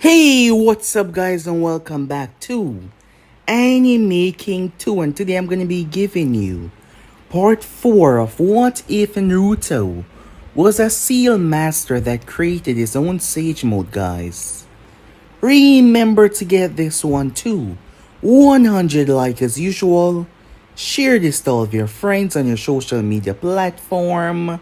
Hey, what's up guys and welcome back to Anime King 2, and today I'm going to be giving you part 4 of What If Naruto was a seal master that created his own sage mode, guys. Remember to get this one too 100 like as usual, share this to all of your friends on your social media platform,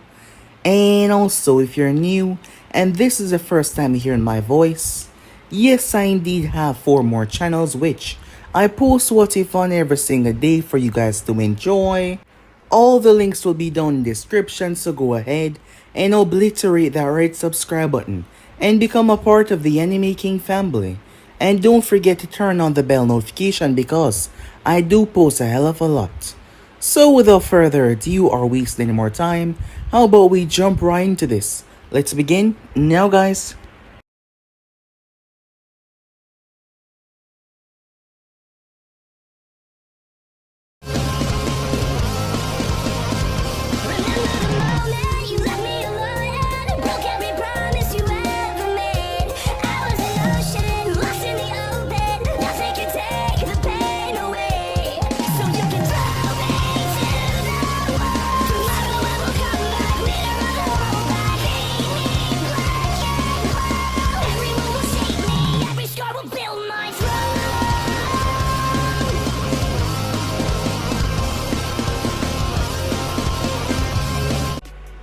and also if you're new and this is the first time hearing my voice, yes, I indeed have 4 more channels which I post what if on every single day for you guys to enjoy. All the links will be down in the description, so go ahead and obliterate that red subscribe button and become a part of the Anime King family. And don't forget to turn on the bell notification because I do post a hell of a lot. So without further ado or wasting any more time, how about we jump right into this? Let's begin now, guys.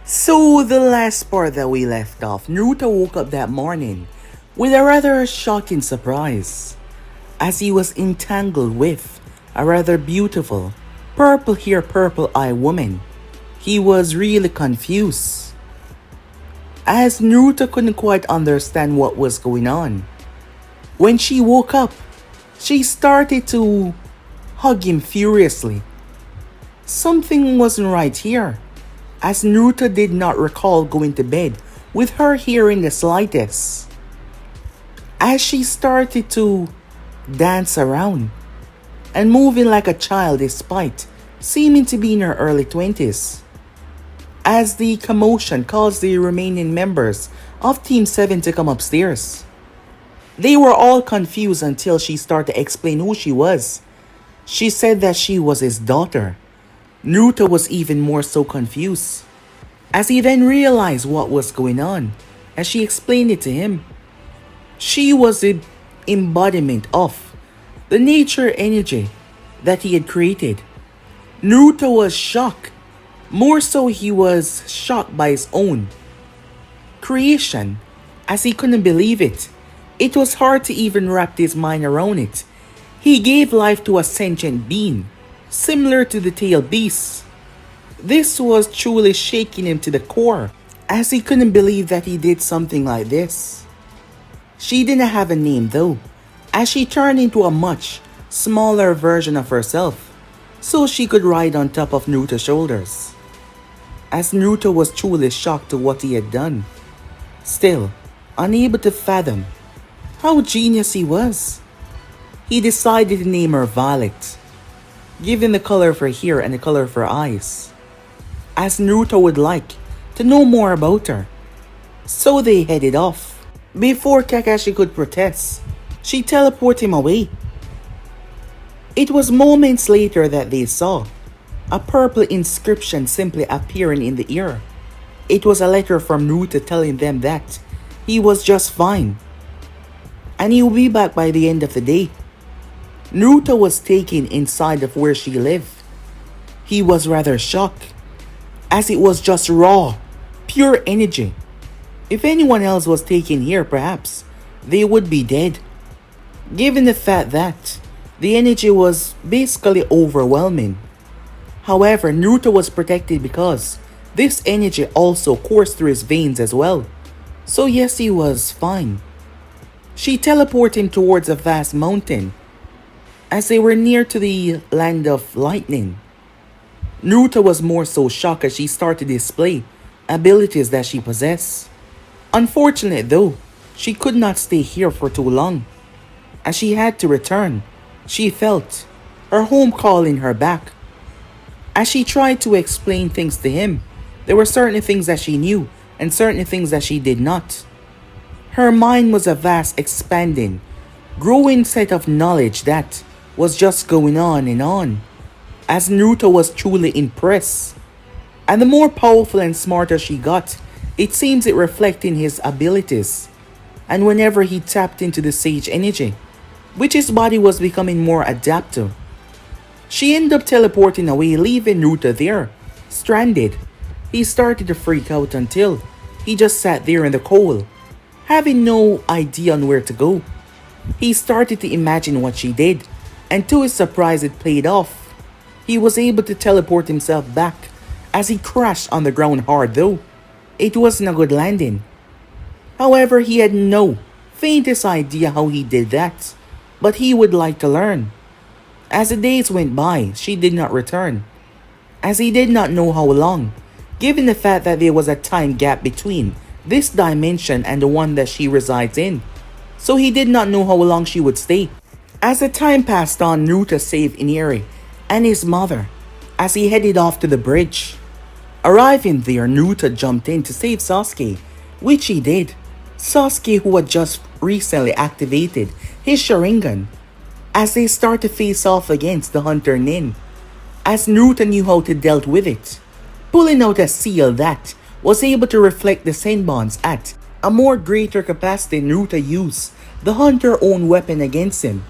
So the last part that we left off, Naruto woke up that morning with a rather shocking surprise as he was entangled with a rather beautiful purple hair, purple eye woman. He was really confused as Naruto couldn't quite understand what was going on. When she woke up, she started to hug him furiously. Something wasn't right here, as Naruto did not recall going to bed with her hearing the slightest. As she started to dance around and moving like a child despite seeming to be in her early 20s. As the commotion caused the remaining members of Team 7 to come upstairs. They were all confused until she started to explain who she was. She said that she was his daughter. Naruto was even more so confused, as he then realized what was going on as she explained it to him. She was the embodiment of the nature energy that he had created. Naruto was shocked. More so, he was shocked by his own creation, as he couldn't believe it. It was hard to even wrap his mind around it. He gave life to a sentient being, similar to the tailed beast. This was truly shaking him to the core, as he couldn't believe that he did something like this. She didn't have a name though, as she turned into a much smaller version of herself, so she could ride on top of Naruto's shoulders. As Naruto was truly shocked to what he had done, still unable to fathom how genius he was, he decided to name her Violet, given the color of her hair and the color of her eyes, as Naruto would like to know more about her. So they headed off. Before Kakashi could protest, she teleported him away. It was moments later that they saw a purple inscription simply appearing in the air. It was a letter from Naruto telling them that he was just fine, and he will be back by the end of the day. Naruto was taken inside of where she lived. He was rather shocked, as it was just raw, pure energy. If anyone else was taken here, perhaps they would be dead, given the fact that the energy was basically overwhelming. However, Naruto was protected because this energy also coursed through his veins as well. So yes, he was fine. She teleported him towards a vast mountain as they were near to the land of lightning. Naruto was more so shocked as she started to display abilities that she possessed. Unfortunately though, she could not stay here for too long, as she had to return. She felt her home calling her back. As she tried to explain things to him, there were certain things that she knew and certain things that she did not. Her mind was a vast, expanding, growing set of knowledge that was just going on and on, as Naruto was truly impressed. And the more powerful and smarter she got, it seems it reflected in his abilities. And whenever he tapped into the sage energy, which his body was becoming more adaptive, she ended up teleporting away, leaving Naruto there, stranded. He started to freak out until he just sat there in the cold, having no idea on where to go. He started to imagine what she did, and to his surprise it played off. He was able to teleport himself back as he crashed on the ground hard though. It wasn't a good landing. However, he had no faintest idea how he did that, but he would like to learn. As the days went by, she did not return, as he did not know how long, given the fact that there was a time gap between this dimension and the one that she resides in. So he did not know how long she would stay. As the time passed on, Naruto saved Inari and his mother as he headed off to the bridge. Arriving there, Naruto jumped in to save Sasuke, which he did. Sasuke, who had just recently activated his Sharingan, as they start to face off against the Hunter Nin, as Naruto knew how to deal with it, pulling out a seal that was able to reflect the Senbons at a more greater capacity. Naruto used the Hunter's own weapon against him,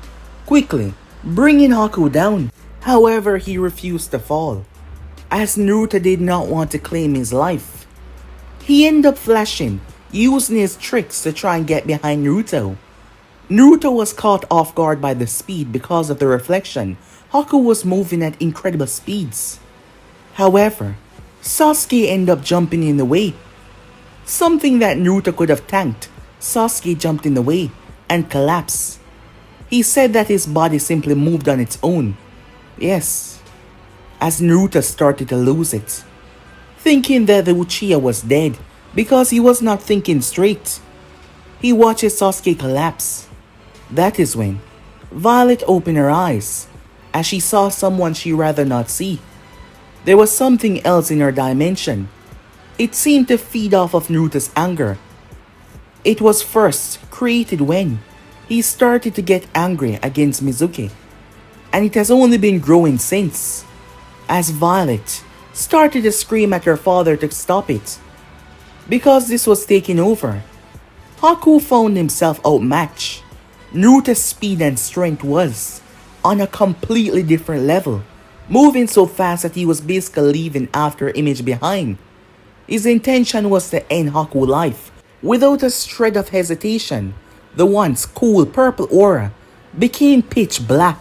quickly bringing Haku down. However, he refused to fall, as Naruto did not want to claim his life. He ended up flashing, using his tricks to try and get behind Naruto. Naruto was caught off guard by the speed because of the reflection. Haku was moving at incredible speeds. However, Sasuke ended up jumping in the way. Something that Naruto could have tanked. Sasuke jumped in the way and collapsed. He said that his body simply moved on its own. Yes, as Naruto started to lose it, thinking that the Uchiha was dead because he was not thinking straight. He watches Sasuke collapse. That is when Violet opened her eyes as she saw someone she rather not see. There was something else in her dimension. It seemed to feed off of Naruto's anger. It was first created when he started to get angry against Mizuki, and it has only been growing since, as Violet started to scream at her father to stop it, because this was taking over. Haku found himself outmatched. Naruto's speed and strength was on a completely different level, moving so fast that he was basically leaving after image behind. His intention was to end Haku's life without a shred of hesitation. The once cool purple aura became pitch black,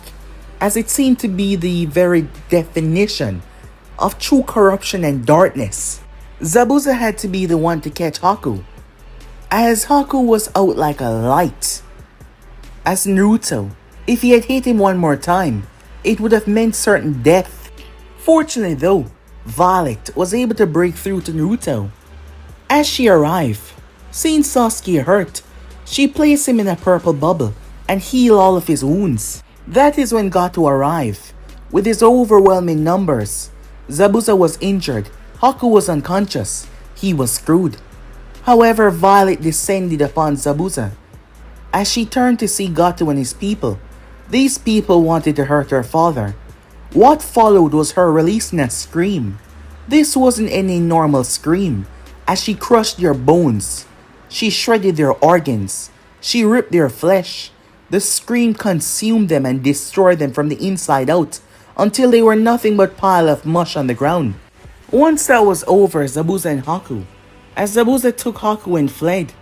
as it seemed to be the very definition of true corruption and darkness. Zabuza had to be the one to catch Haku, as Haku was out like a light. As Naruto, if he had hit him one more time, it would have meant certain death. Fortunately though, Violet was able to break through to Naruto. As she arrived, seeing Sasuke hurt, she placed him in a purple bubble and healed all of his wounds. That is when Gato arrived. With his overwhelming numbers, Zabuza was injured, Haku was unconscious, he was screwed. However, Violet descended upon Zabuza. As she turned to see Gato and his people, these people wanted to hurt her father. What followed was her releasing a scream. This wasn't any normal scream, as she crushed their bones. She shredded their organs. She ripped their flesh. The scream consumed them and destroyed them from the inside out until they were nothing but pile of mush on the ground. Once that was over, Zabuza and Haku, as Zabuza took Haku and fled.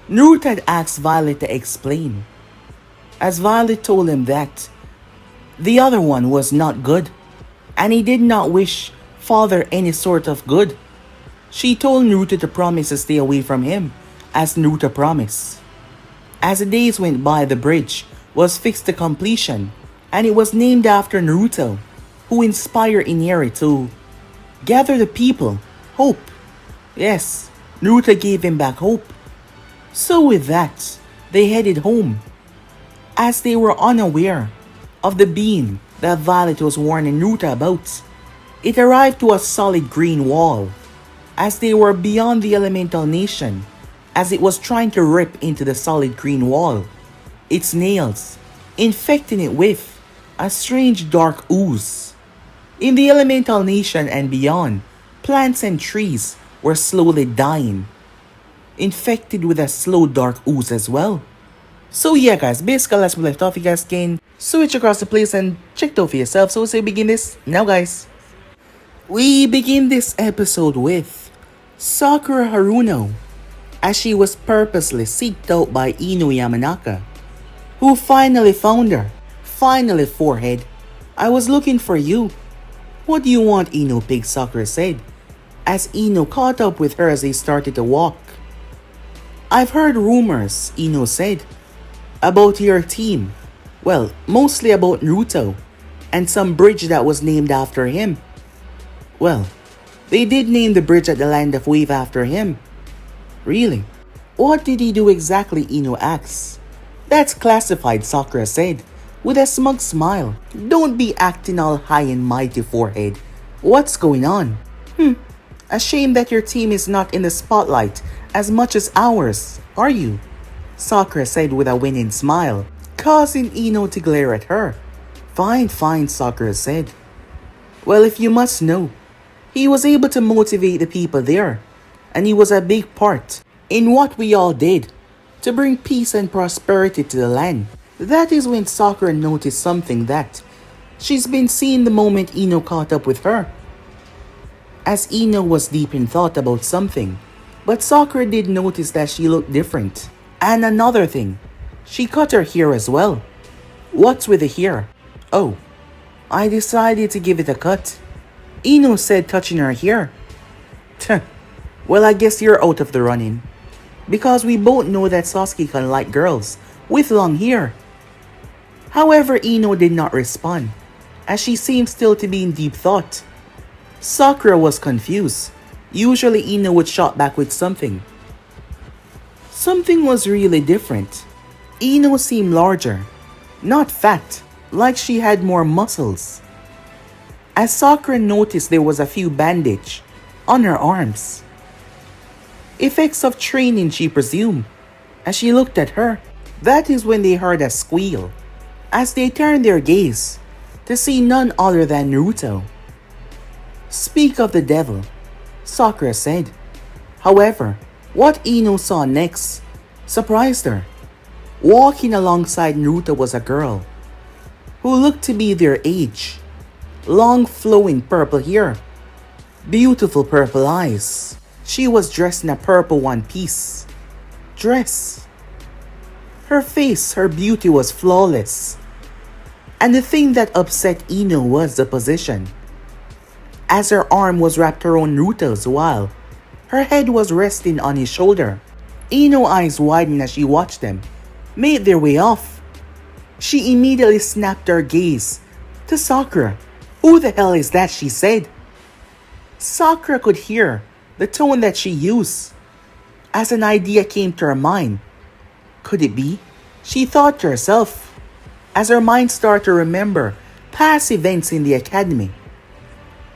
Naruto had asked Violet to explain, as Violet told him that the other one was not good, and he did not wish father any sort of good. She told Naruto to promise to stay away from him, as Naruto promised. As the days went by, the bridge was fixed to completion, and it was named after Naruto, who inspired Inari to gather the people, hope. Yes, Naruto gave him back hope. So with that, they headed home, as they were unaware of the beam that Violet was warning Naruto about. It arrived to a solid green wall, as they were beyond the elemental nation, as it was trying to rip into the solid green wall, its nails infecting it with a strange dark ooze. In the elemental nation and beyond, plants and trees were slowly dying, infected with a slow dark ooze as well. So yeah guys, basically as we left off, you guys can switch across the place and check it out for yourself. So we begin this now guys. We begin this episode with Sakura Haruno, as she was purposely seeked out by Ino Yamanaka, who finally found her. Finally, forehead. I was looking for you. What do you want, Ino? Big Sakura said, as Ino caught up with her as they started to walk. I've heard rumors, Ino said, about your team. Well, mostly about Naruto, and some bridge that was named after him. Well, they did name the bridge at the Land of Wave after him. Really? What did he do exactly, Ino asked. That's classified, Sakura said, with a smug smile. Don't be acting all high and mighty, forehead. What's going on? A shame that your team is not in the spotlight as much as ours, are you? Sakura said with a winning smile, causing Ino to glare at her. Fine, Sakura said. Well, if you must know, he was able to motivate the people there, and he was a big part in what we all did to bring peace and prosperity to the land. That is when Sakura noticed something that she's been seeing the moment Ino caught up with her. As Ino was deep in thought about something, but Sakura did notice that she looked different. And another thing, she cut her hair as well. What's with the hair? Oh, I decided to give it a cut, Ino said, touching her hair. Well, I guess you're out of the running, because we both know that Sasuke can like girls with long hair. However, Ino did not respond, as she seemed still to be in deep thought. Sakura was confused. Usually Ino would shout back with something. Something was really different. Ino seemed larger, not fat, like she had more muscles. As Sakura noticed, there was a few bandage on her arms. Effects of training, she presumed, as she looked at her. That is when they heard a squeal, as they turned their gaze to see none other than Naruto. Speak of the devil, Sakura said. However, what Ino saw next surprised her. Walking alongside Naruto was a girl who looked to be their age. Long flowing purple hair, beautiful purple eyes. She was dressed in a purple one-piece dress. Her face, her beauty was flawless. And the thing that upset Ino was the position, as her arm was wrapped around Naruto's while her head was resting on his shoulder. Ino's eyes widened as she watched them made their way off. She immediately snapped her gaze to Sakura. Who the hell is that? She said. Sakura could hear the tone that she used, as an idea came to her mind. Could it be? She thought to herself, as her mind started to remember past events in the academy,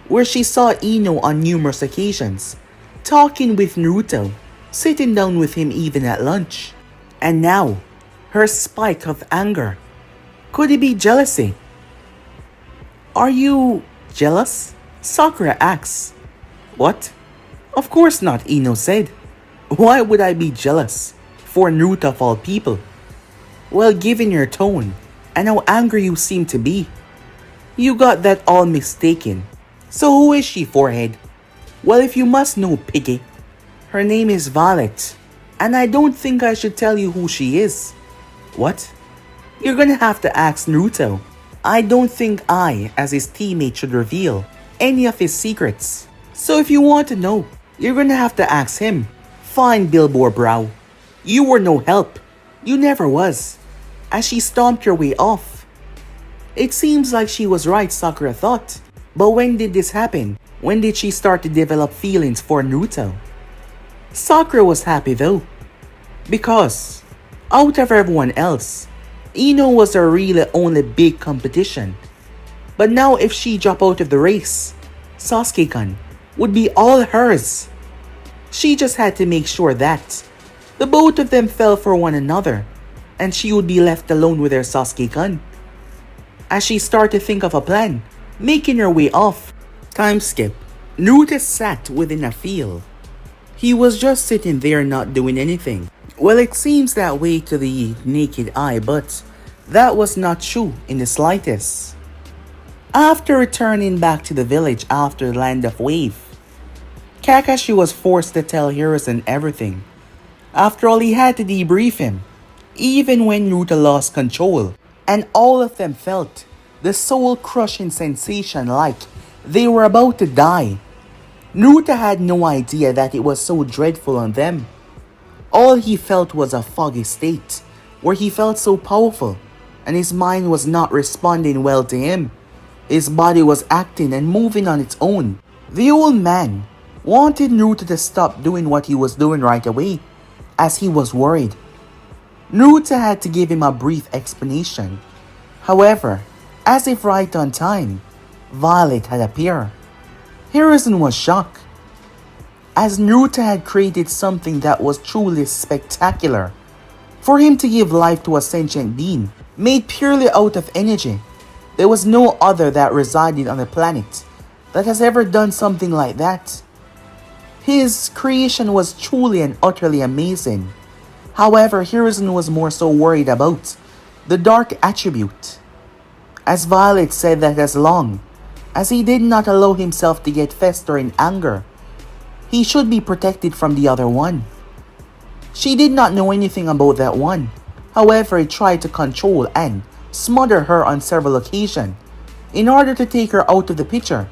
where she saw Ino on numerous occasions, talking with Naruto, sitting down with him even at lunch. And now, her spike of anger. Could it be jealousy? Are you jealous? Sakura asked. What? Of course not, Ino said. Why would I be jealous for Naruto of all people? Well, given your tone and how angry you seem to be, you got that all mistaken. So who is she, forehead? Well, if you must know, piggy, her name is Violet, and I don't think I should tell you who she is. What? You're gonna have to ask Naruto. I don't think I, as his teammate, should reveal any of his secrets. So if you want to know, you're gonna have to ask him. Fine, Billboard Brow. You were no help. You never was. As she stomped her way off. It seems like she was right, Sakura thought. But when did this happen? When did she start to develop feelings for Naruto? Sakura was happy though, because out of everyone else, Ino was her really only big competition. But now if she dropped out of the race, Sasuke-kun would be all hers. She just had to make sure that the both of them fell for one another, and she would be left alone with her Sasuke-kun. As she started to think of a plan, making her way off. Time skip. Naruto sat within a field. He was just sitting there not doing anything. Well, it seems that way to the naked eye, but that was not true in the slightest. After returning back to the village after the Land of Wave, Kakashi was forced to tell Hiruzen everything. After all, he had to debrief him, even when Naruto lost control, and all of them felt the soul-crushing sensation like they were about to die. Naruto had no idea that it was so dreadful on them. All he felt was a foggy state, where he felt so powerful, and his mind was not responding well to him. His body was acting and moving on its own. The old man wanted Naruto to stop doing what he was doing right away, as he was worried. Naruto had to give him a brief explanation. However, as if right on time, Violet had appeared. Hiruzen was shocked, as Naruto had created something that was truly spectacular. For him to give life to a sentient being, made purely out of energy, there was no other that resided on the planet that has ever done something like that. His creation was truly and utterly amazing. However, Hiruzen was more so worried about the dark attribute, as Violet said that as long as he did not allow himself to get fester in anger, he should be protected from the other one. She did not know anything about that one. However, he tried to control and smother her on several occasions in order to take her out of the picture.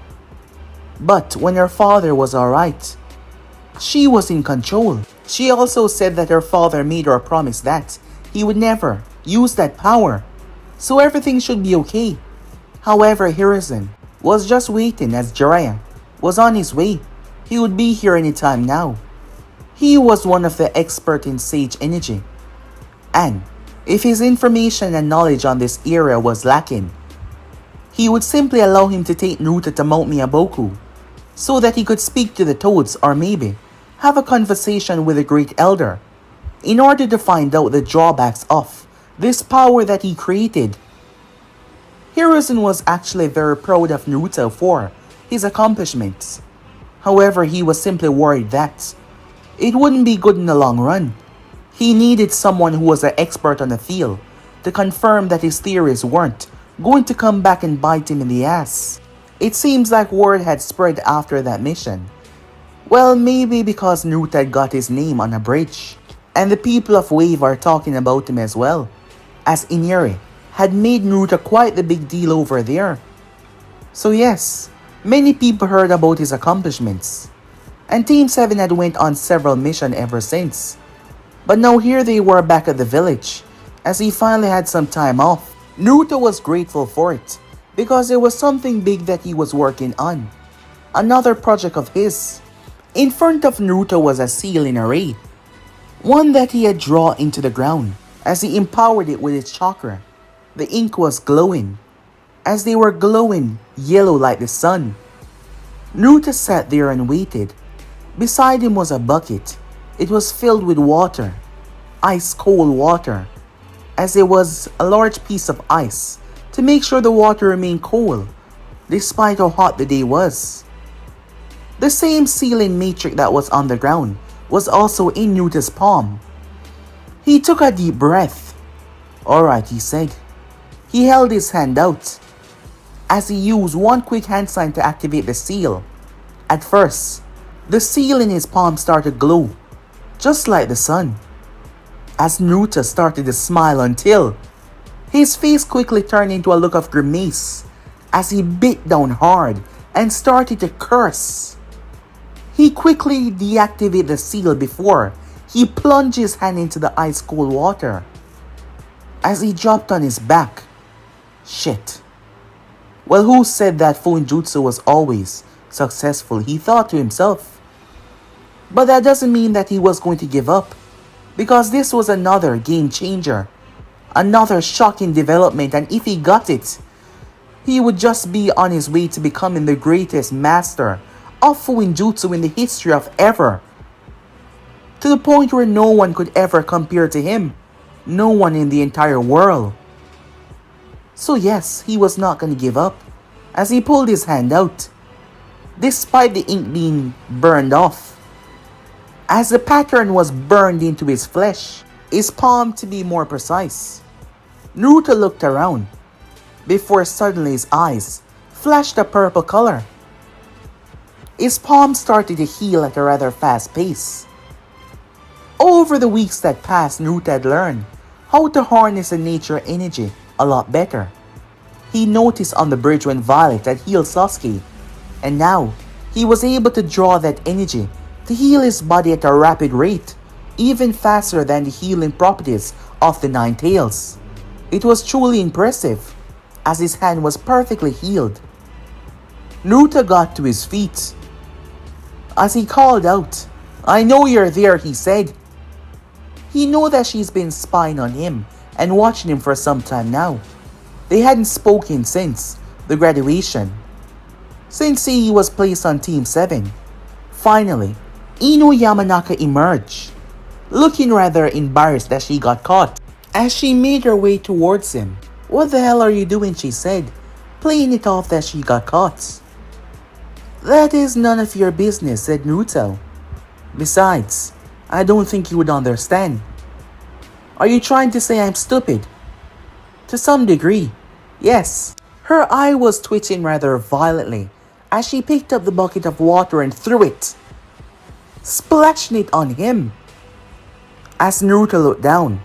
But when her father was alright, she was in control. She also said that her father made her a promise that he would never use that power, so everything should be okay. However, Hiruzen was just waiting as Jiraiya was on his way. He would be here anytime now. He was one of the experts in sage energy, and if his information and knowledge on this area was lacking, he would simply allow him to take Naruto to Mount Miyaboku so that he could speak to the toads or maybe have a conversation with the great elder in order to find out the drawbacks of this power that he created. Hiruzen was actually very proud of Naruto for his accomplishments. However, he was simply worried that it wouldn't be good in the long run. He needed someone who was an expert on the field to confirm that his theories weren't going to come back and bite him in the ass. It seems like word had spread after that mission. Well, maybe because Naruto had got his name on a bridge, and the people of Wave are talking about him as well, as Iniri had made Naruto quite the big deal over there. So yes, many people heard about his accomplishments, and Team 7 had went on several missions ever since. But now here they were back at the village, as he finally had some time off. Naruto was grateful for it, because there was something big that he was working on. Another project of his. In front of Naruto was a seal in array, one that he had drawn into the ground. As he empowered it with its chakra, the ink was glowing, as they were glowing yellow like the sun. Naruto sat there and waited. Beside him was a bucket. It was filled with water, ice cold water, as there was a large piece of ice to make sure the water remained cold despite how hot the day was. The same sealing matrix that was on the ground was also in Naruto's palm. He took a deep breath. "Alright," he said. He held his hand out as he used one quick hand sign to activate the seal. At first, the seal in his palm started to glow, just like the sun, as Naruto started to smile until his face quickly turned into a look of grimace as he bit down hard and started to curse. He quickly deactivated the seal before he plunged his hand into the ice cold water. As he dropped on his back, shit. Well, who said that Fuuinjutsu was always successful? He thought to himself. But that doesn't mean that he was going to give up, because this was another game changer, another shocking development, and if he got it, he would just be on his way to becoming the greatest master of Fuuinjutsu in the history of ever. to the point where no one could ever compare to him. No one in the entire world. So yes, he was not going to give up, as he pulled his hand out, despite the ink being burned off. As the pattern was burned into his flesh, his palm to be more precise. Naruto looked around, before suddenly his eyes flashed a purple color. His palm started to heal at a rather fast pace. Over the weeks that passed, Naruto had learned how to harness the nature energy a lot better. He noticed on the bridge when Violet had healed Sasuke, and now he was able to draw that energy to heal his body at a rapid rate, even faster than the healing properties of the Nine Tails. It was truly impressive, as his hand was perfectly healed. Naruto got to his feet. As he called out, "I know you're there," he said. He knew that she's been spying on him and watching him for some time now. They hadn't spoken since the graduation, since he was placed on Team 7. Finally, Ino Yamanaka emerged, looking rather embarrassed that she got caught. As she made her way towards him, "What the hell are you doing?" she said, playing it off that she got caught. "That is none of your business," said Naruto. "Besides, I don't think you would understand." "Are you trying to say I'm stupid?" "To some degree, yes." Her eye was twitching rather violently as she picked up the bucket of water and threw it, splashing it on him. As Naruto looked down,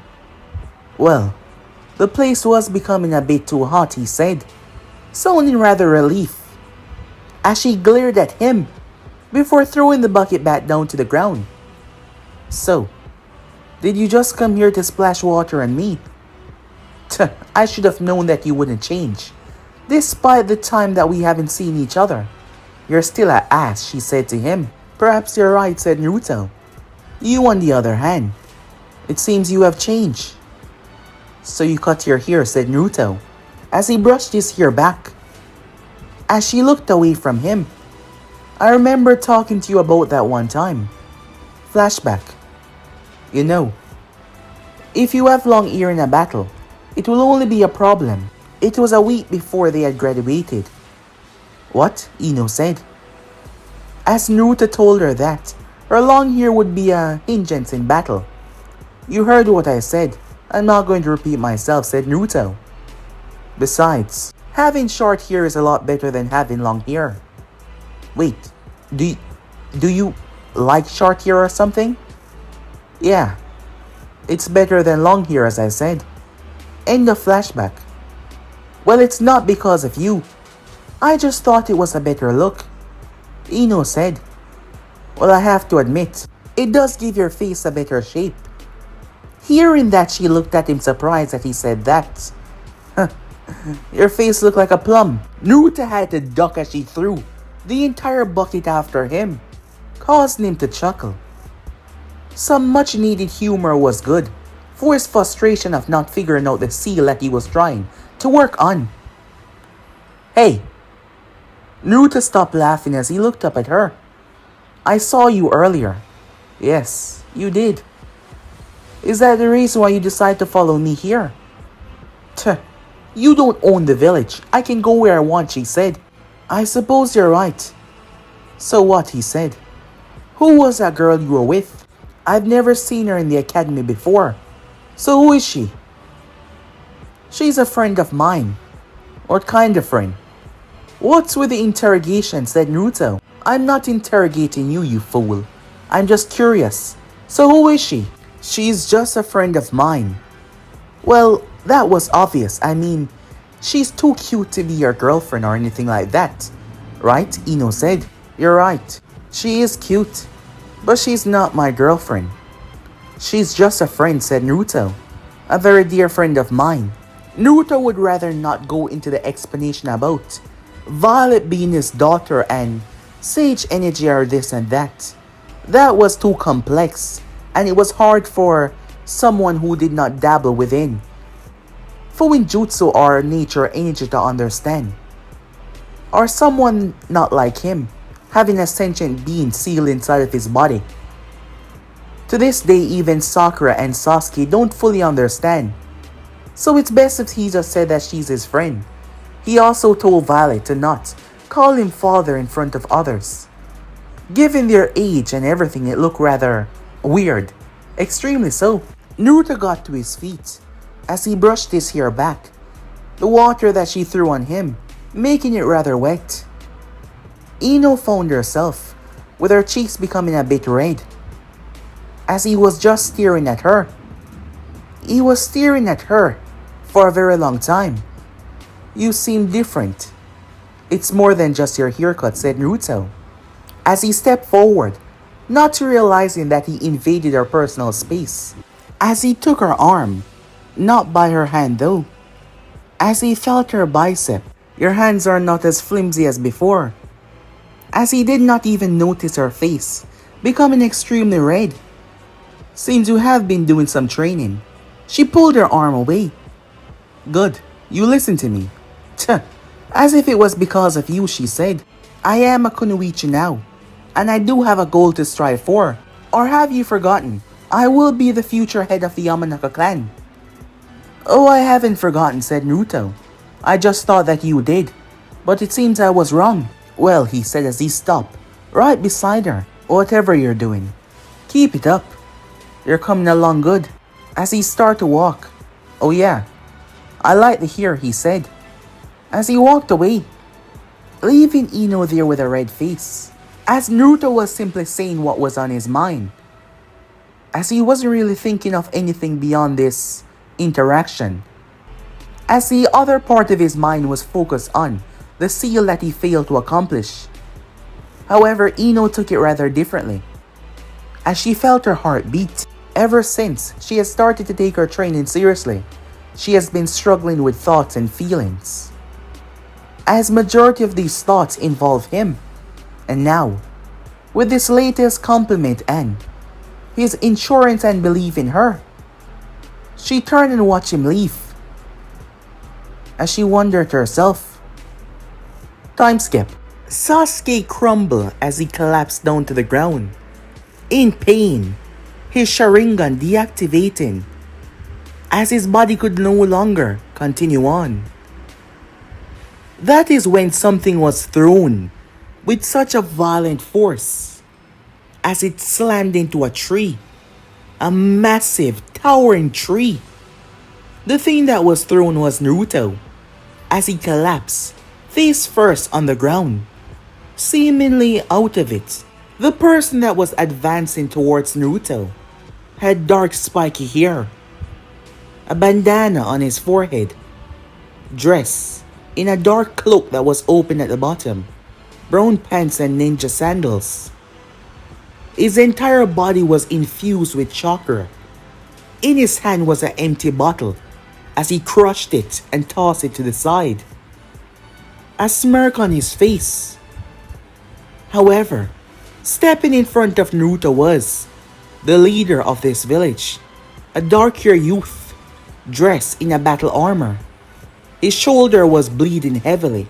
well, the place was becoming a bit too hot, he said, sounding rather relieved, as she glared at him before throwing the bucket back down to the ground. "So, did you just come here to splash water on me?" "I should have known that you wouldn't change, despite the time that we haven't seen each other. You're still an ass," she said to him. "Perhaps you're right," said Naruto. "You, on the other hand, it seems you have changed." "So you cut your hair," said Naruto, as he brushed his hair back. As she looked away from him, "I remember talking to you about that one time." Flashback. "You know, if you have long hair in a battle, it will only be a problem." It was a week before they had graduated. "What?" Ino said, as Naruto told her that her long hair would be a hindrance in battle. "You heard what I said. I'm not going to repeat myself," said Naruto. "Besides, having short hair is a lot better than having long hair." "Wait, do you like short hair or something?" "Yeah, it's better than long hair, as I said." End of flashback. "Well, it's not because of you. I just thought it was a better look," Ino said. "Well, I have to admit, it does give your face a better shape." Hearing that, she looked at him surprised that he said that. "Your face looked like a plum." Naruto had to duck as she threw the entire bucket after him, causing him to chuckle. Some much needed humor was good for his frustration of not figuring out the seal that he was trying to work on. "Hey!" Naruto stopped laughing as he looked up at her. "I saw you earlier." "Yes, you did." "Is that the reason why you decided to follow me here?" "You don't own the village. I can go where I want," she said. "I suppose you're right." "So what?" he said. "Who was that girl you were with?" "I've never seen her in the academy before." "So who is she?" "She's a friend of mine." "What kind of friend?" "What's with the interrogation?" said Naruto. "I'm not interrogating you, you fool. I'm just curious. So who is she?" "She's just a friend of mine." "Well, that was obvious. I mean, she's too cute to be your girlfriend or anything like that, right?" Ino said. "You're right. She is cute, but she's not my girlfriend." "She's just a friend," said Naruto. "A very dear friend of mine." Naruto would rather not go into the explanation about Violet being his daughter and sage energy or this and that. That was too complex, and it was hard for someone who did not dabble within Fuuinjutsu or nature energy to understand. Or someone not like him, having a sentient being sealed inside of his body. To this day, even Sakura and Sasuke don't fully understand. So it's best if he just said that she's his friend. He also told Violet to not call him father in front of others. Given their age and everything, it looked rather weird. Extremely so. Naruto got to his feet as he brushed his hair back, the water that she threw on him making it rather wet. Ino found herself with her cheeks becoming a bit red as he was just staring at her. He was staring at her for a very long time. You seem different. It's more than just your haircut, said Naruto, as he stepped forward, not realizing that he invaded her personal space. As he took her arm, not by her hand though, as he felt her bicep. Your hands are not as flimsy as before. As he did not even notice her face becoming extremely red. Seems you have been doing some training. She pulled her arm away. Good, you listen to me. Tch, as if it was because of you, she said. I am a kunoichi now, and I do have a goal to strive for. Or have you forgotten? I will be the future head of the Yamanaka clan. Oh, I haven't forgotten, said Naruto. I just thought that you did, but it seems I was wrong. Well, he said as he stopped, right beside her. Whatever you're doing, keep it up. You're coming along good. As he started to walk. Oh yeah, I like the hair, he said, as he walked away, leaving Ino there with a red face, as Naruto was simply saying what was on his mind, as he wasn't really thinking of anything beyond this interaction, as the other part of his mind was focused on the seal that he failed to accomplish. However, Ino took it rather differently, as she felt her heart beat. Ever since she has started to take her training seriously, she has been struggling with thoughts and feelings, as majority of these thoughts involve him. And now, with this latest compliment and his insurance and belief in her, she turned and watched him leave, as she wondered to herself. Time skip. Sasuke crumbled as he collapsed down to the ground, in pain, his Sharingan deactivating, as his body could no longer continue on. That is when something was thrown with such a violent force, as it slammed into a tree, a massive, towering tree. The thing that was thrown was Naruto, as he collapsed, face first on the ground, seemingly out of it. The person that was advancing towards Naruto had dark spiky hair, a bandana on his forehead, dressed in a dark cloak that was open at the bottom, brown pants and ninja sandals. His entire body was infused with chakra. In his hand was an empty bottle, as he crushed it and tossed it to the side, a smirk on his face. However, stepping in front of Naruto was the leader of this village, a dark-haired youth, dressed in a battle armor. His shoulder was bleeding heavily,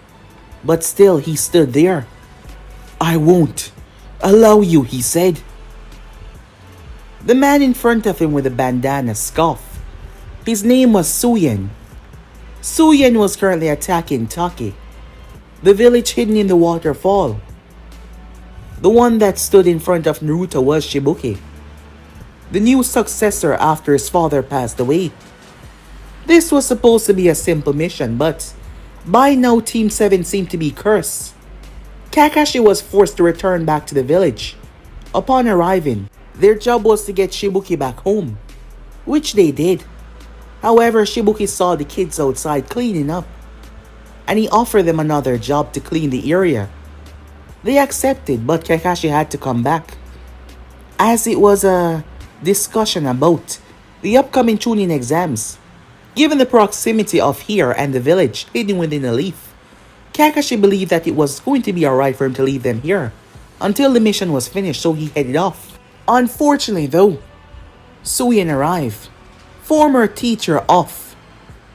but still he stood there. I won't allow you, he said. The man in front of him with the bandana scoffed. His name was Suyin. Suyin was currently attacking Taki, the village hidden in the waterfall. The one that stood in front of Naruto was Shibuki, the new successor after his father passed away. This was supposed to be a simple mission, but by now Team 7 seemed to be cursed. Kakashi was forced to return back to the village. Upon arriving, their job was to get Shibuki back home, which they did. However, Shibuki saw the kids outside cleaning up, and he offered them another job to clean the area. They accepted, but Kakashi had to come back, as it was a discussion about the upcoming Chunin exams. Given the proximity of here and the village hidden within a leaf, Kakashi believed that it was going to be alright for him to leave them here until the mission was finished, so he headed off. Unfortunately though, Suyin arrived, former teacher of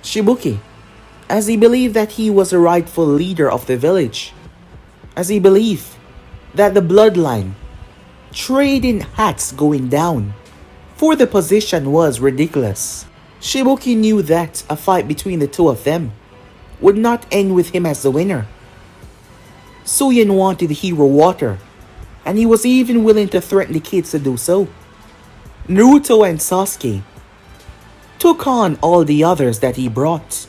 Shibuki, as he believed that he was the rightful leader of the village, as he believed that the bloodline trading hats going down for the position was ridiculous. Shibuki knew that a fight between the two of them would not end with him as the winner. Suyin wanted hero water, and he was even willing to threaten the kids to do so. Naruto and Sasuke took on all the others that he brought.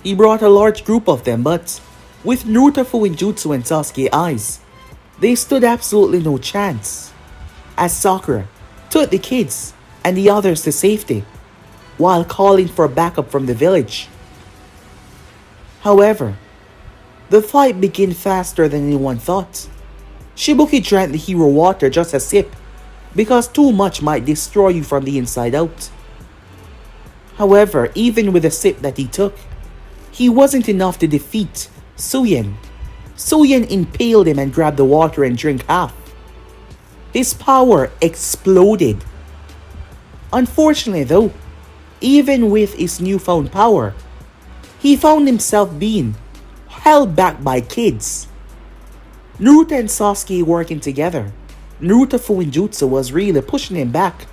He brought a large group of them, but with Naruto, Fuuinjutsu and Sasuke eyes, they stood absolutely no chance, as Sakura took the kids and the others to safety while calling for backup from the village. However, the fight began faster than anyone thought. Shibuki drank the hero water just a sip because too much might destroy you from the inside out. However, even with the sip that he took, he wasn't enough to defeat Suyin. Suyin impaled him and grabbed the water and drank half. His power exploded. Unfortunately though, even with his newfound power, he found himself being held back by kids. Naruto and Sasuke working together, Naruto Fuuinjutsu was really pushing him back.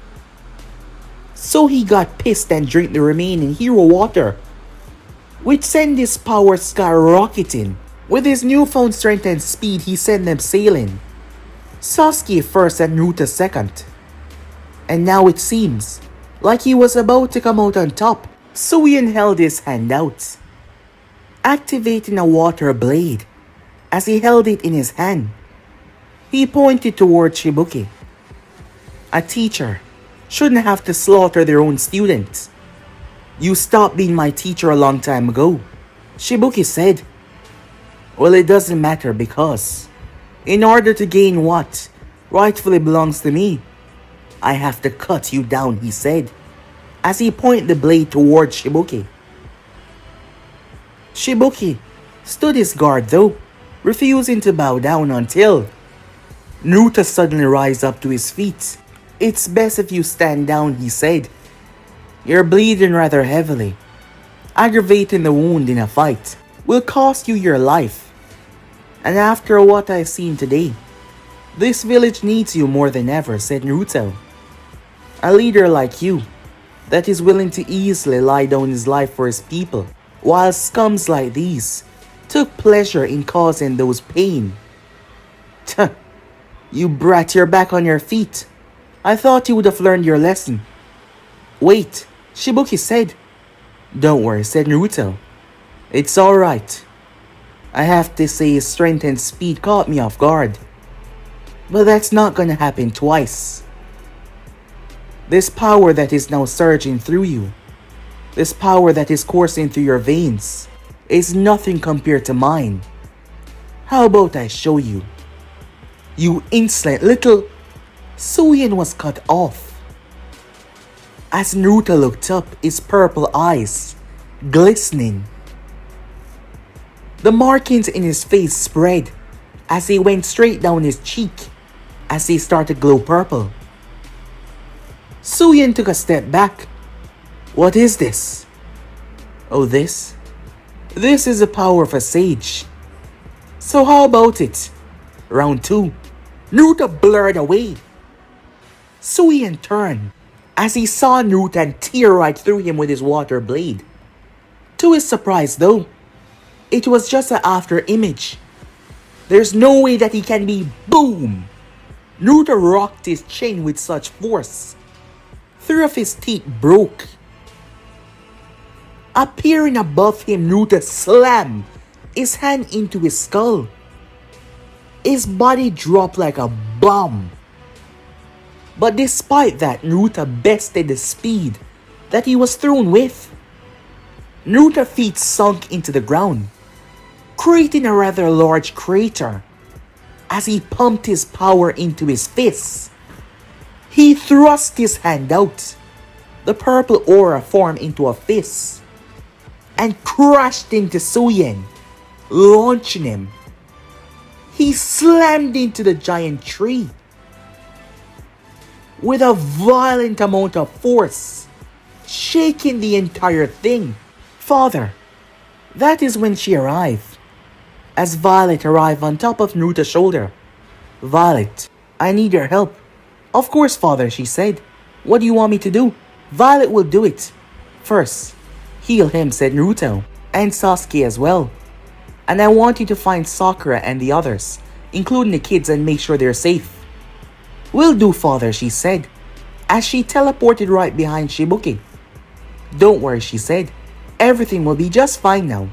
So he got pissed and drank the remaining hero water, which sent his power skyrocketing. With his newfound strength and speed, he sent them sailing. Sasuke first and Naruto second. And now it seems like he was about to come out on top. Suyin held his hand out, activating a water blade. As he held it in his hand, he pointed toward Shibuki. A teacher shouldn't have to slaughter their own students. You stopped being my teacher a long time ago, Shibuki said. Well, it doesn't matter because, in order to gain what rightfully belongs to me, I have to cut you down, he said, as he pointed the blade toward Shibuki. Shibuki stood his guard though, refusing to bow down until Naruto suddenly rose up to his feet. It's best if you stand down, he said. You're bleeding rather heavily. Aggravating the wound in a fight will cost you your life. And after what I've seen today, this village needs you more than ever, said Naruto. A leader like you, that is willing to easily lie down his life for his people, while scums like these took pleasure in causing those pain. Tuh, you brat, you're back on your feet. I thought you would have learned your lesson. Wait, Shibuki said. Don't worry, said Naruto. It's alright. I have to say his strength and speed caught me off guard. But that's not gonna happen twice. This power that is now surging through you, this power that is coursing through your veins, is nothing compared to mine. How about I show you? You insolent little... Suyin was cut off. As Naruto looked up, his purple eyes glistening. The markings in his face spread as he went straight down his cheek as he started to glow purple. Suyin took a step back. What is this? Oh, this? This is the power of a sage. So how about it? Round 2. Naruto blurred away. Suyin turned as he saw Naruto and tear right through him with his water blade. To his surprise though, it was just an after image. There's no way that he can be boom. Naruto rocked his chin with such force. 3 of his teeth broke. Appearing above him, Naruto slammed his hand into his skull. His body dropped like a bomb. But despite that, Naruto bested the speed that he was thrown with. Naruto's feet sunk into the ground, creating a rather large crater as he pumped his power into his fists. He thrust his hand out. The purple aura formed into a fist and crashed into Suyin, launching him. He slammed into the giant tree with a violent amount of force, shaking the entire thing. Father, that is when she arrived, as Violet arrived on top of Naruto's shoulder. Violet, I need your help. Of course, father, she said. What do you want me to do? Violet will do it. First, heal him, said Naruto, and Sasuke as well. And I want you to find Sakura and the others, including the kids, and make sure they're safe. Will do, father, she said, as she teleported right behind Shibuki. Don't worry, she said. Everything will be just fine now.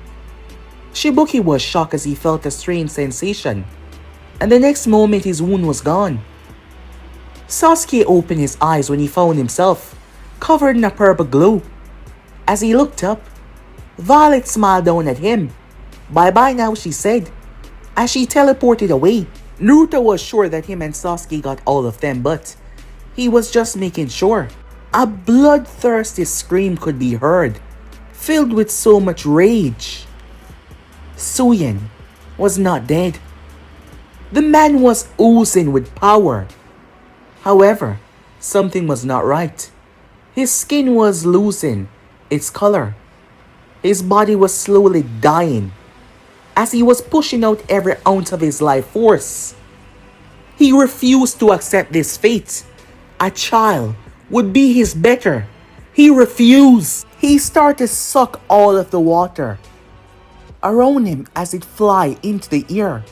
Shibuki was shocked as he felt a strange sensation, and the next moment his wound was gone. Sasuke opened his eyes when he found himself covered in a purple glow. As he looked up, Violet smiled down at him. Bye-bye now, she said, as she teleported away. Naruto was sure that him and Sasuke got all of them, but he was just making sure. A bloodthirsty scream could be heard, filled with so much rage. Suyin was not dead. The man was oozing with power. However, something was not right. His skin was losing its color. His body was slowly dying as he was pushing out every ounce of his life force. He refused to accept this fate. A child would be his better. He refused. He started to suck all of the water around him as it fly into the air.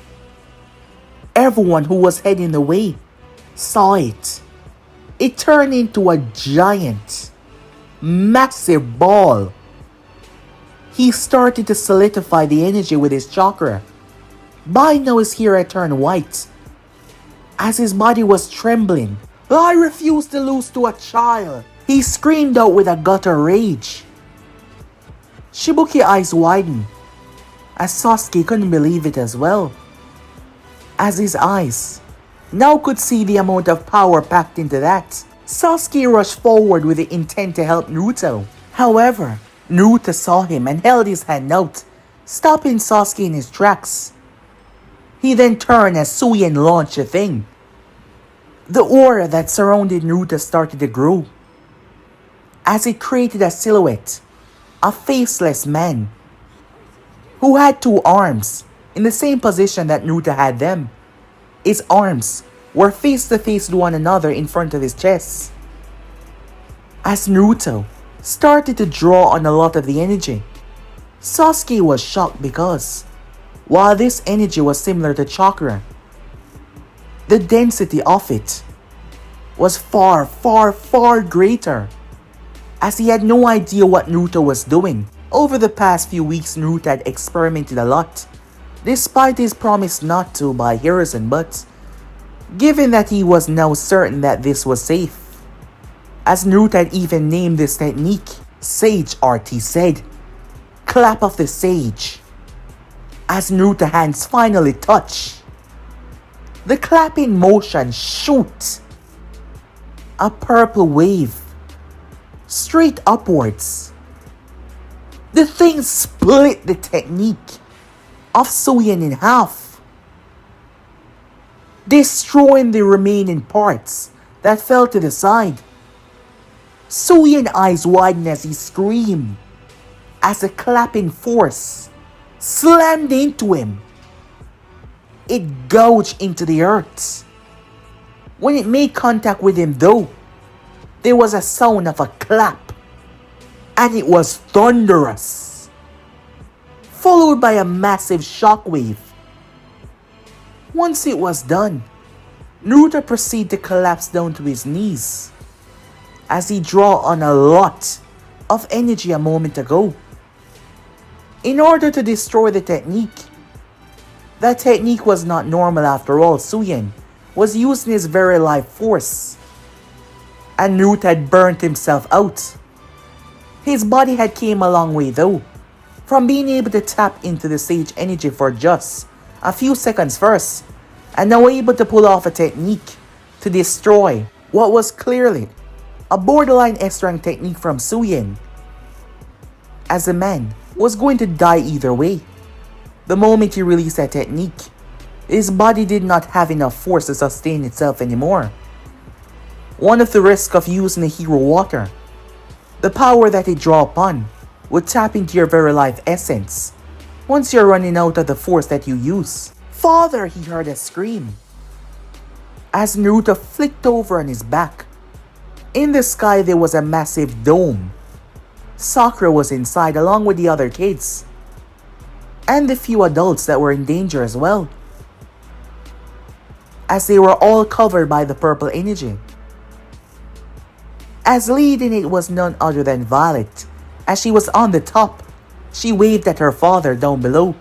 Everyone who was heading away saw it. It turned into a giant, massive ball. He started to solidify the energy with his chakra. By now his hair had turned white as his body was trembling. I refuse to lose to a child, he screamed out with a gutter rage. Shibuki's eyes widened as Sasuke couldn't believe it as well, as his eyes now could see the amount of power packed into that. Sasuke rushed forward with the intent to help Naruto. However, Naruto saw him and held his hand out, stopping Sasuke in his tracks. He then turned as Suyin launched a thing. The aura that surrounded Naruto started to grow, as it created a silhouette, a faceless man, who had two arms in the same position that Naruto had them. His arms were face to face with one another in front of his chest. As Naruto started to draw on a lot of the energy, Sasuke was shocked because, while this energy was similar to chakra, the density of it was far, far, far greater, as he had no idea what Naruto was doing. Over the past few weeks, Naruto had experimented a lot, despite his promise not to by Hiruzen, but given that he was now certain that this was safe, as Naruto had even named this technique Sage Art, he said, Clap of the Sage. As Naruto's hands finally touch, the clapping motion shoot a purple wave straight upwards. The thing split the technique of Suyin in half, destroying the remaining parts that fell to the side. Suyin eyes widened as he screamed, as the clapping force slammed into him. It gouged into the earth. When it made contact with him though, there was a sound of a clap, and it was thunderous, followed by a massive shockwave. Once it was done, Naruto proceeded to collapse down to his knees, as he drew on a lot of energy a moment ago. In order to destroy the technique, that technique was not normal after all. Suyin was using his very life force, and Naruto had burnt himself out. His body had came a long way though, from being able to tap into the sage energy for just a few seconds first, and now able to pull off a technique to destroy what was clearly a borderline S-rank technique from Suyin, as the man was going to die either way. The moment he released that technique, his body did not have enough force to sustain itself anymore. One of the risks of using the hero water, the power that it draw upon would tap into your very life essence once you're running out of the force that you use. Father, he heard a scream, as Naruto flicked over on his back In the sky there was a massive dome. Sakura was inside along with the other kids. And the few adults that were in danger as well, as they were all covered by the purple energy. As leading it was none other than Violet. As she was on the top, she waved at her father down below.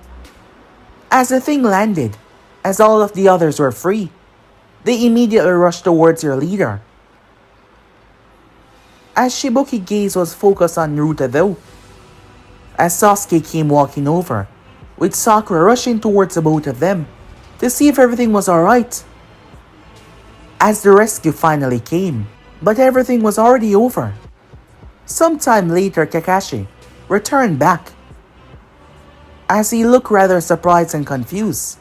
As the thing landed, as all of the others were free, they immediately rushed towards their leader. As Shibuki's gaze was focused on Naruto though, as Sasuke came walking over, with Sakura rushing towards the both of them to see if everything was alright. As the rescue finally came, but everything was already over. Sometime later, Kakashi returned back, as he looked rather surprised and confused.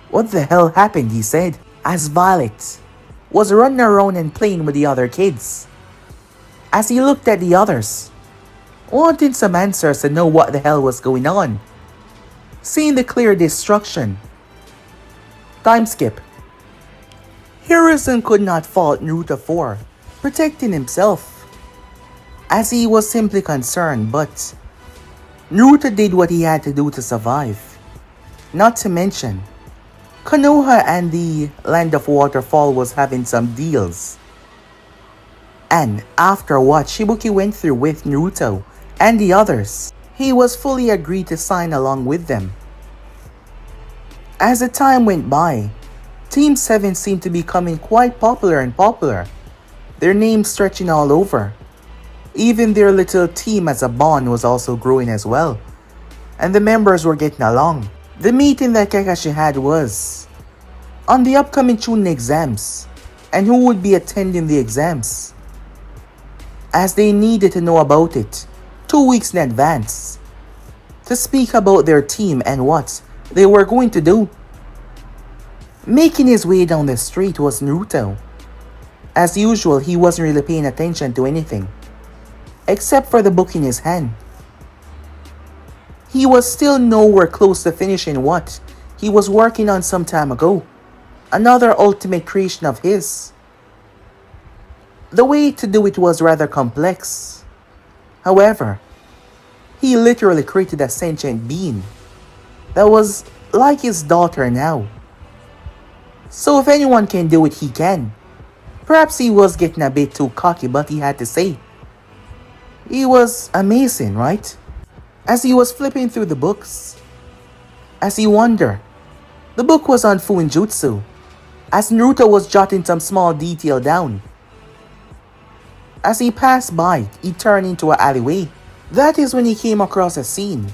What the hell happened, he said, as Violet was running around and playing with the other kids. As he looked at the others, wanting some answers to know what the hell was going on. Seeing the clear destruction. Time skip. Hiruzen could not fault Naruto for protecting himself, as he was simply concerned, but Naruto did what he had to do to survive. Not to mention, Konoha and the Land of Waterfall was having some deals. And after what Shibuki went through with Naruto and the others, he was fully agreed to sign along with them. As the time went by, Team 7 seemed to be becoming quite popular, their names stretching all over. Even their little team as a bond was also growing as well, and the members were getting along. The meeting that Kakashi had was on the upcoming Chunin exams, and who would be attending the exams, as they needed to know about it 2 weeks in advance, to speak about their team and what they were going to do. Making his way down the street was Naruto. As usual, he wasn't really paying attention to anything, except for the book in his hand. He was still nowhere close to finishing what he was working on some time ago, another ultimate creation of his. The way to do it was rather complex. However, he literally created a sentient being that was like his daughter now. So if anyone can do it, he can. Perhaps he was getting a bit too cocky, but he had to say. He was amazing, right? As he was flipping through the books, as he wondered, the book was on Fuuinjutsu, as Naruto was jotting some small detail down. As he passed by, he turned into an alleyway. That is when he came across a scene,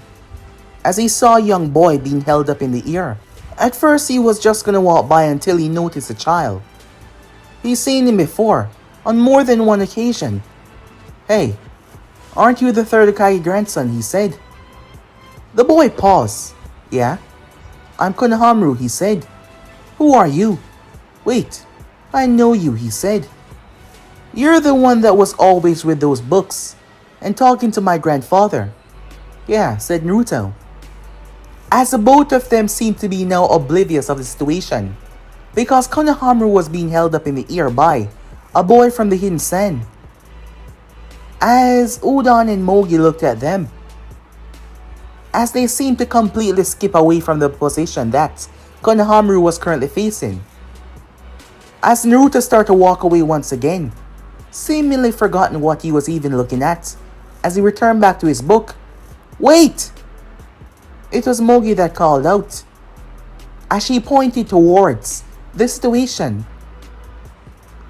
as he saw a young boy being held up in the air. At first he was just gonna walk by until he noticed a child. He's seen him before, on more than one occasion. Hey, aren't you the third Taki grandson, he said. The boy paused. Yeah? I'm Konohamaru, he said. Who are you? Wait, I know you, he said. You're the one that was always with those books and talking to my grandfather. Yeah, said Naruto. As the both of them seemed to be now oblivious of the situation, because Konohamaru was being held up in the air by a boy from the hidden sand. As Udon and Mogi looked at them, as they seemed to completely skip away from the position that Konohamaru was currently facing. As Naruto started to walk away once again, seemingly forgotten what he was even looking at, as he returned back to his book. Wait! It was Mogi that called out, as she pointed towards the situation.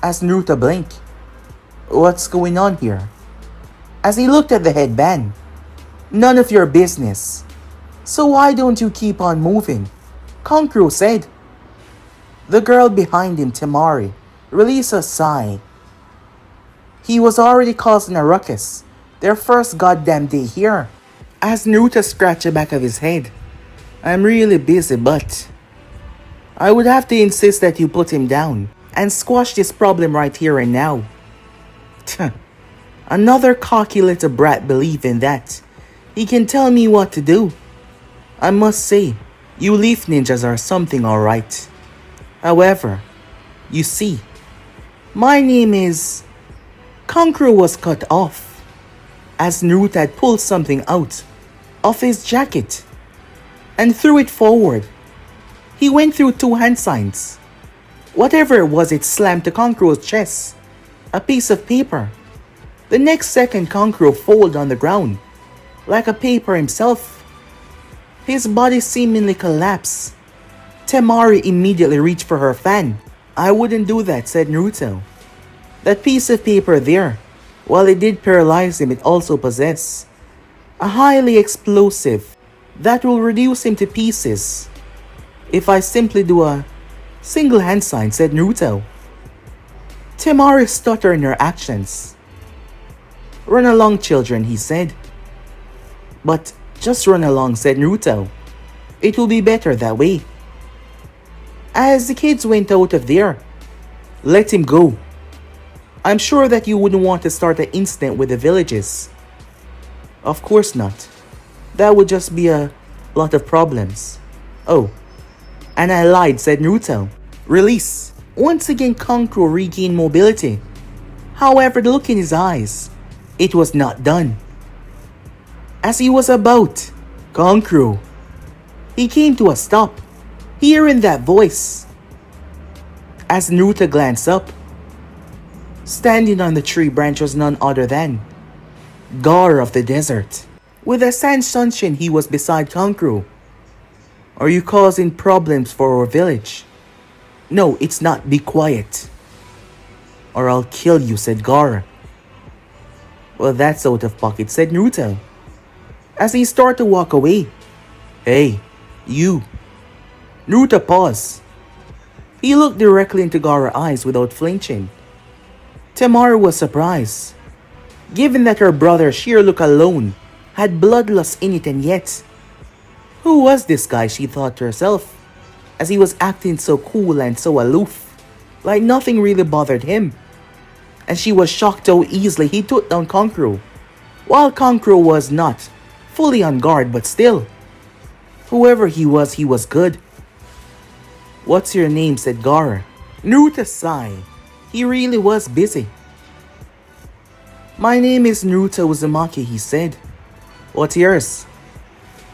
As Naruto blinked. What's going on here? As he looked at the headband. None of your business. So why don't you keep on moving? Kankuro said. The girl behind him, Temari, released a sigh. He was already causing a ruckus, their first goddamn day here. As Naruto scratched the back of his head. I'm really busy, but I would have to insist that you put him down and squash this problem right here and now. Another cocky little brat believing that he can tell me what to do. I must say, you leaf ninjas are something alright. However, you see, my name is Kankuro was cut off, as Naruto had pulled something out of his jacket and threw it forward. He went through 2 hand signs. Whatever it was, it slammed to Kankuro's chest, a piece of paper. The next second, Kankuro folded on the ground, like a paper himself. His body seemingly collapsed. Temari immediately reached for her fan. "I wouldn't do that," said Naruto. That piece of paper there, while it did paralyze him, it also possessed a highly explosive that will reduce him to pieces if I simply do a single hand sign, said Naruto. Temari stuttered in her actions. "Run along, children," he said. "But just run along," said Naruto. "It will be better that way." As the kids went out of there, "Let him go. I'm sure that you wouldn't want to start an incident with the villages." "Of course not. That would just be a lot of problems." "Oh, and I lied," said Naruto. "Release." Once again, Kankuro regained mobility. However, the look in his eyes, it was not done. As he was about, "Kankuro," he came to a stop, hearing that voice. As Naruto glanced up, standing on the tree branch was none other than Gaara of the desert. With a sand sunshine, he was beside Kankuro. "Are you causing problems for our village?" "No, it's not. Be quiet, or I'll kill you," said Gaara. "Well, that's out of pocket," said Naruto, as he started to walk away. "Hey, you." Naruto paused. He looked directly into Gaara's eyes without flinching. Temari was surprised, given that her brother's sheer look alone had bloodlust in it, and yet, who was this guy, she thought to herself, as he was acting so cool and so aloof, like nothing really bothered him. And she was shocked how easily he took down Kankuro, while Kankuro was not fully on guard, but still, whoever he was good. "What's your name?" said Gaara. Naruto sighed. He really was busy. "My name is Naruto Uzumaki," he said. "What's yours?"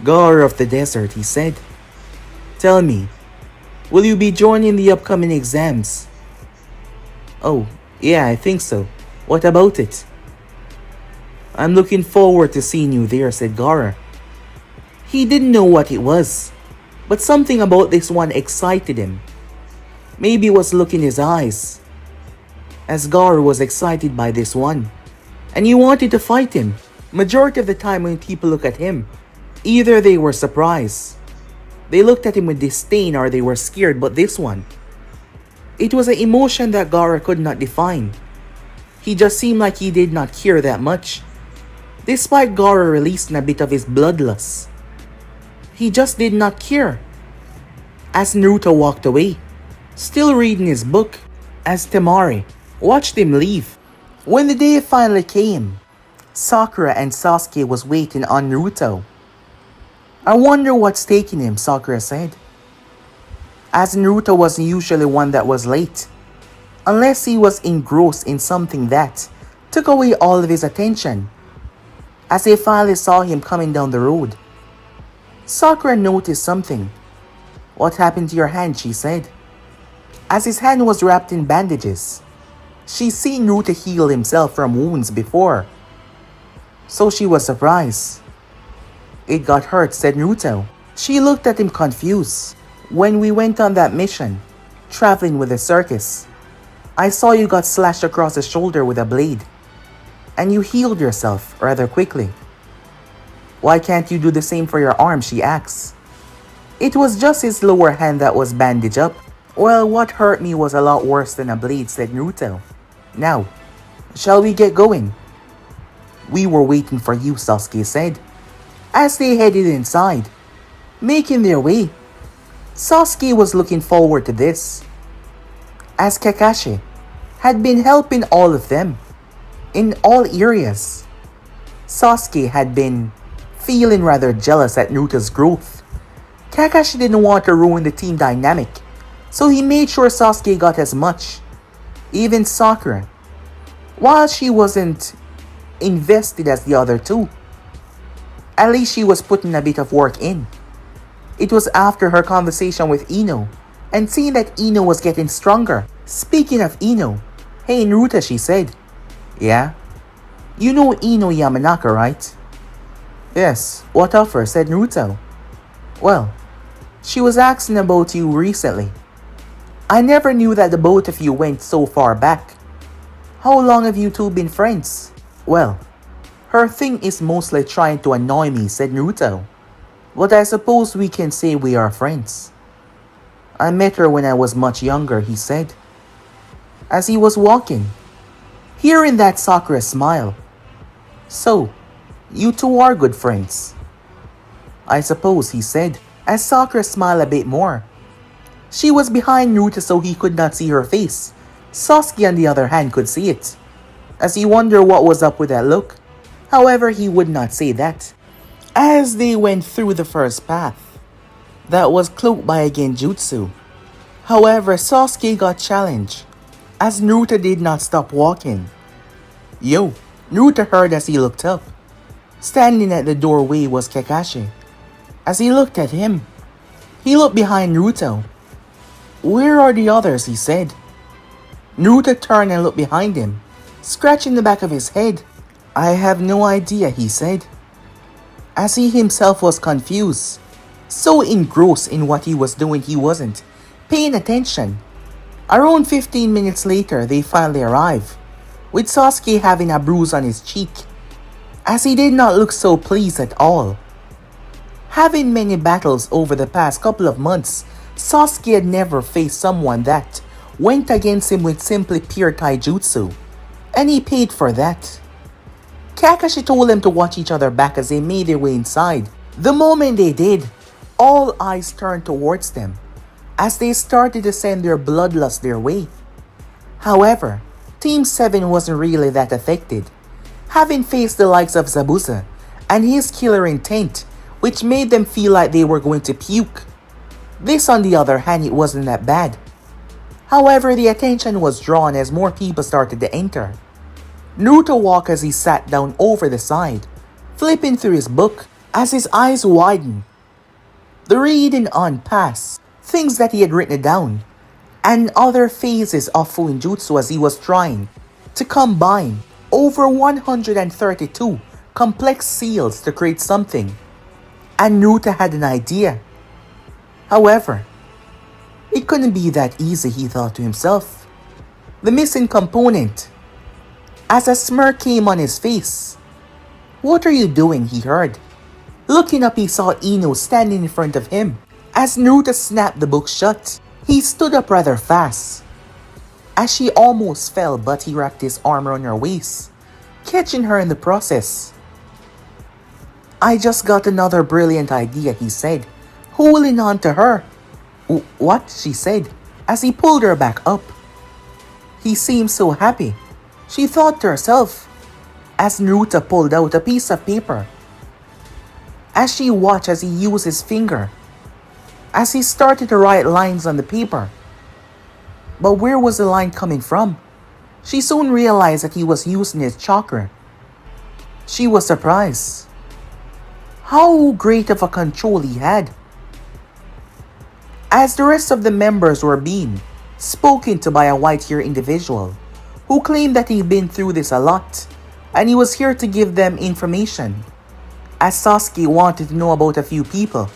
"Gaara of the desert," he said. "Tell me, will you be joining the upcoming exams?" "Oh, yeah, I think so. What about it?" "I'm looking forward to seeing you there," said Gaara. He didn't know what it was, but something about this one excited him. Maybe it was the look in his eyes, as Gaara was excited by this one, and he wanted to fight him. Majority of the time when people look at him, either they were surprised, they looked at him with disdain, or they were scared, but this one, it was an emotion that Gaara could not define. He just seemed like he did not care that much. Despite Gaara releasing a bit of his bloodlust, he just did not care. As Naruto walked away, still reading his book, as Temari watched him leave. When the day finally came, Sakura and Sasuke was waiting on Naruto. "I wonder what's taking him," Sakura said, as Naruto wasn't usually one that was late, unless he was engrossed in something that took away all of his attention. As they finally saw him coming down the road, Sakura noticed something. "What happened to your hand?" she said, as his hand was wrapped in bandages. She'd seen Naruto heal himself from wounds before, so she was surprised. "It got hurt," said Naruto. She looked at him confused. "When we went on that mission, traveling with the circus, I saw you got slashed across the shoulder with a blade, and you healed yourself rather quickly. Why can't you do the same for your arm?" she asked. "It was just his lower hand that was bandaged up." "Well, what hurt me was a lot worse than a blade," said Naruto. "Now, shall we get going?" "We were waiting for you," Sasuke said, as they headed inside, making their way. Sasuke was looking forward to this, as Kakashi had been helping all of them in all areas. Sasuke had been feeling rather jealous at Naruto's growth. Kakashi didn't want to ruin the team dynamic, so he made sure Sasuke got as much. Even Sakura, while she wasn't invested as the other two. At least she was putting a bit of work in. It was after her conversation with Ino, and seeing that Ino was getting stronger. Speaking of Ino, "Hey Naruto," she said. "Yeah? You know Ino Yamanaka, right?" "Yes, what of her?" said Naruto. "Well, she was asking about you recently. I never knew that the both of you went so far back. How long have you two been friends?" "Well, her thing is mostly trying to annoy me," said Naruto. "But I suppose we can say we are friends. I met her when I was much younger," he said, as he was walking, hearing that Sakura smile. "So, you two are good friends?" "I suppose," he said, as Sakura smiled a bit more. She was behind Naruto so he could not see her face. Sasuke on the other hand could see it, as he wondered what was up with that look. However, he would not say that. As they went through the first path, that was cloaked by a genjutsu. However, Sasuke got challenged, as Naruto did not stop walking. "Yo," Naruto heard as he looked up. Standing at the doorway was Kakashi. As he looked at him, he looked behind Naruto. "Where are the others?" he said. Naruto turned and looked behind him, scratching the back of his head. "I have no idea," he said, as he himself was confused. So engrossed in what he was doing, he wasn't paying attention. Around 15 minutes later, they finally arrived, with Sasuke having a bruise on his cheek, as he did not look so pleased at all. Having many battles over the past couple of months, Sasuke had never faced someone that went against him with simply pure taijutsu, and he paid for that. Kakashi told them to watch each other back as they made their way inside. The moment they did, all eyes turned towards them, as they started to send their bloodlust their way. However, Team 7 wasn't really that affected, having faced the likes of Zabuza and his killer intent, which made them feel like they were going to puke. This, on the other hand, it wasn't that bad. However, the attention was drawn as more people started to enter. Naruto walked as he sat down over the side, flipping through his book as his eyes widened. The reading on passed, things that he had written down, and other phases of Fuuinjutsu as he was trying to combine over 132 complex seals to create something. And Naruto had an idea. However, it couldn't be that easy, he thought to himself. The missing component. As a smirk came on his face. "What are you doing?" he heard. Looking up, he saw Ino standing in front of him. As Naruto snapped the book shut, he stood up rather fast. As she almost fell, but he wrapped his arm around her waist, catching her in the process. "I just got another brilliant idea," he said, holding on to her. "What?" she said, as he pulled her back up. He seemed so happy, she thought to herself, as Naruto pulled out a piece of paper. As she watched as he used his finger, as he started to write lines on the paper. But where was the line coming from? She soon realized that he was using his chakra. She was surprised. How great of a control he had. As the rest of the members were being spoken to by a white-haired individual who claimed that he'd been through this a lot and he was here to give them information, as Sasuke wanted to know about a few people.